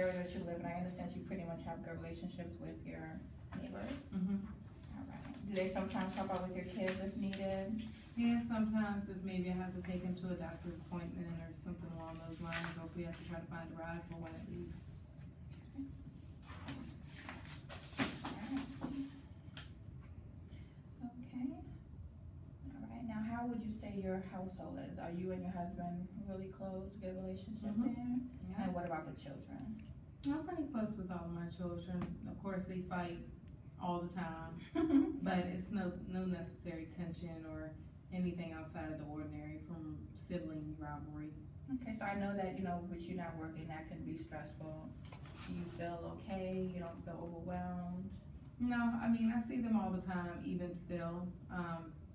area that you live in, I understand you pretty much have good relationships with your neighbors. All right. Do they sometimes help out with your kids if needed? Yeah, sometimes if maybe I have to take them to a doctor's appointment or something along those lines, or if we have to try to find a ride for when it leaves. Okay. All right. Now, how would you say your household is? Are you and your husband really close, good relationship there? Yeah. And what about the children? I'm pretty close with all of my children. Of course, they fight all the time, but it's no necessary tension or anything outside of the ordinary from sibling rivalry. Okay, so I know that, you know, with you not working, that can be stressful. Do you feel okay? You don't feel overwhelmed? No, I mean, I see them all the time, even still.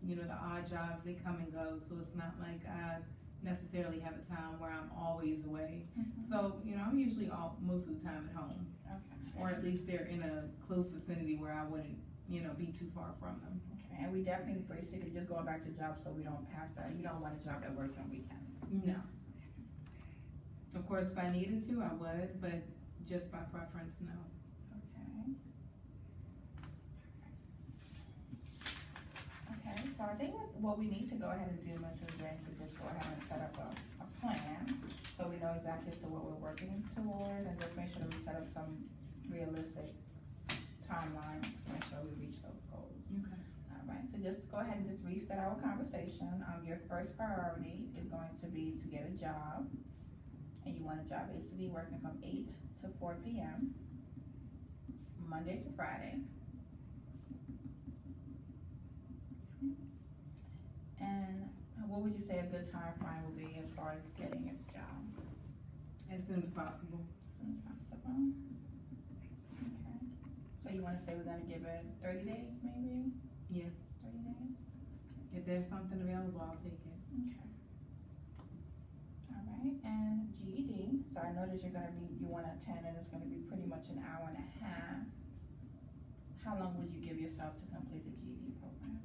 You know, the odd jobs, they come and go, so it's not like I necessarily have a time where I'm always away. So, you know, I'm usually most of the time at home. Okay. Or at least they're in a close vicinity where I wouldn't, you know, be too far from them. Okay, and we definitely basically just going back to jobs so we don't pass that. You don't want a job that works on weekends. No. Of course, if I needed to, I would, but just by preference, no. Okay. Okay, so I think what we need to go ahead and do, Mrs. Banks, is just go ahead and set up a plan so we know exactly as to what we're working towards, and just make sure that we set up some realistic timelines to make sure we reach those goals. Okay. All right, so just go ahead and just reset our conversation. Your first priority is going to be to get a job, and you want a job basically working from 8 to 4 p.m. Monday to Friday. And what would you say a good time frame would be as far as getting its job? As soon as possible. As soon as possible. Okay. So you want to say we're going to give it 30 days, maybe? Yeah. 30 days? If there's something available, I'll take it. Okay. All right, and GED. So I know that you want to attend, and it's going to be pretty much an hour and a half. How long would you give yourself to complete the GED program?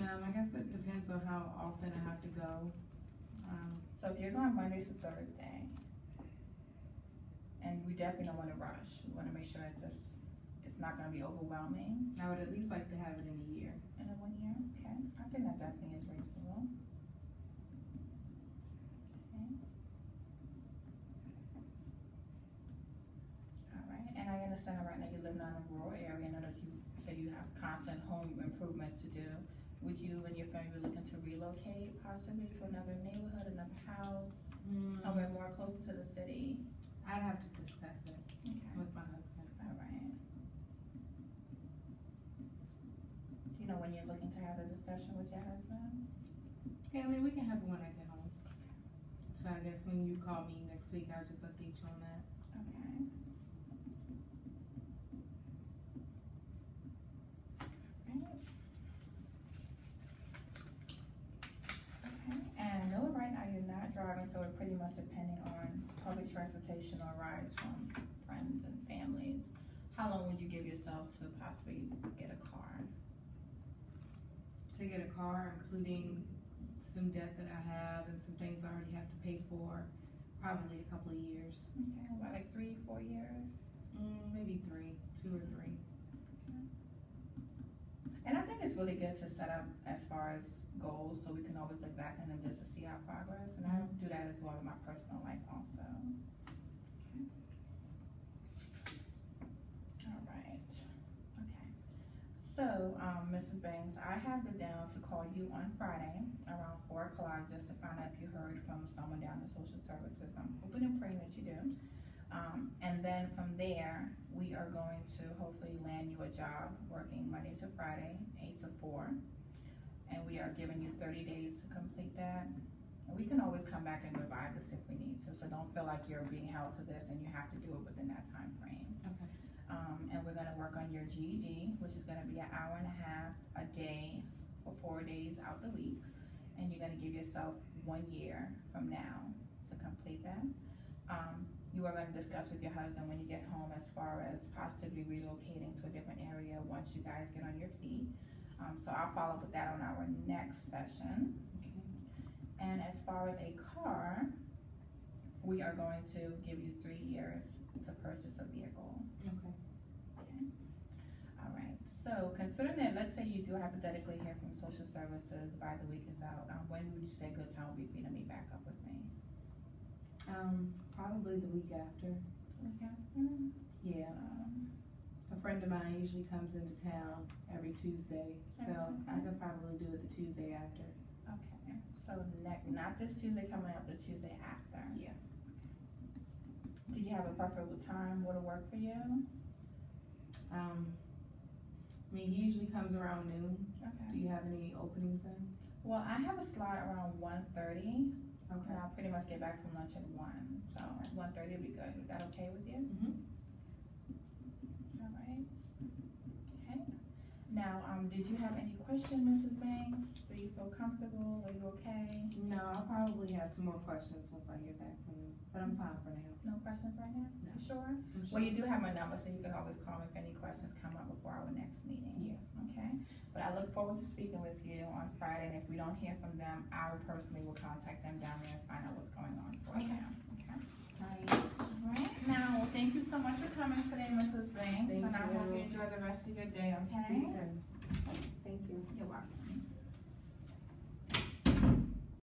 I guess it depends on how often I have to go. So if you're going Monday to Thursday, and we definitely don't want to rush. We want to make sure it's not going to be overwhelming. I would at least like to have it in a year. In a 1 year, okay. I think that definitely is reasonable. Okay. All right, and I understand right now you're living in a rural area. I know that you say you have constant home improvements to do. Would you and your family be looking to relocate possibly to another neighborhood, another house, somewhere more closer to the city? I'd have to discuss it with my husband. All right. Do you know when you're looking to have a discussion with your husband? Yeah, I mean, we can have it when I get home. So I guess when you call me next week, I'll just update you on that. Okay. And I know right now you're not driving, so we're pretty much depending on public transportation or rides from friends and families. How long would you give yourself to possibly get a car? To get a car, including some debt that I have and some things I already have to pay for, probably a couple of years. Okay, about like 3, 4 years? Maybe 2 or 3. And I think it's really good to set up as far as goals so we can always look back on them just to see our progress. And I do that as well in my personal life also. Okay. All right. Okay. So, Mrs. Banks, I have it down to call you on Friday around 4 o'clock just to find out if you heard from someone down in social services. I'm hoping and praying that you do. And then from there, we are going to hopefully land you a job working Monday to Friday, 8 to 4. And we are giving you 30 days to complete that. And we can always come back and revise this if we need to. So don't feel like you're being held to this and you have to do it within that time frame. Okay. And we're gonna work on your GED, which is gonna be an hour and a half a day for 4 days out the week. And you're gonna give yourself 1 year from now to complete that. You are gonna discuss with your husband when you get home as far as possibly relocating to a different area once you guys get on your feet. So I'll follow up with that on our next session. Okay. And as far as a car, we are going to give you 3 years considering that, let's say you do hypothetically hear from social services by the week is out, when would you say a good time would be for you to meet back up with me? Probably the week after. Okay. Yeah. A friend of mine usually comes into town every Tuesday, so I could probably do it the Tuesday after. Okay, so not this Tuesday coming up, the Tuesday after. Yeah. Do you have a preferable time? What'll work for you? I mean, he usually comes around noon. Okay. Do you have any openings then? Well, I have a slot around 1:30. Okay. And I'll pretty much get back from lunch at 1, so 1:30 will be good. Is that okay with you? All right. Okay. Now, did you have any questions, Mrs. Banks? Do you feel comfortable? Are you okay? No, I'll probably have some more questions once I hear back from him, but I'm fine for now. No questions right now? No. You sure? I'm Well, sure. you do have my number, so you can always call me if any questions come up before our next meeting. Yeah. Okay? But I look forward to speaking with you on Friday, and if we don't hear from them, I personally will contact them down there and find out what's going on for you. Okay? Alright, now, thank you so much for coming today, Mrs. Banks, Thank and I hope you. you enjoy the rest of your day, okay? Yes, sir. Thank you. You're welcome.